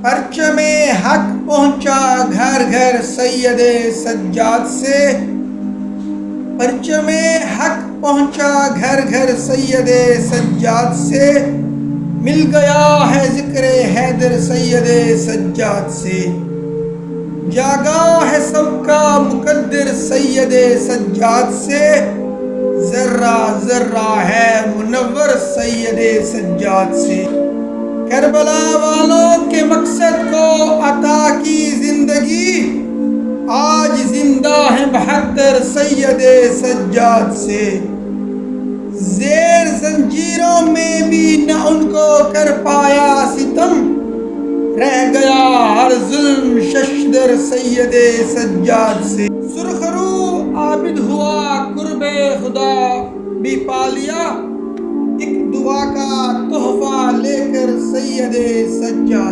پرچم حق پہنچا گھر گھر سید سجاد سے، پرچم حق پہنچا گھر گھر سید سجاد سے، مل گیا ہے ذکر حیدر سید سجاد سے، جاگا ہے سب کا مقدر سید سجاد سے، ذرہ ذرہ ہے منور سید سجاد سے، کربلا والوں کے مقصد کو عطا کی زندگی، آج زندہ ہے 72 سید سجاد سے، زیر زنجیروں میں بھی نہ ان کو کر پایا ستم، رہ گیا ہر ظلم ششدر سید سجاد سے، سرخ رو عابد ہوا قرب خدا بھی پا لیا، ایک دعا کا تحفہ لے کر سید سجاد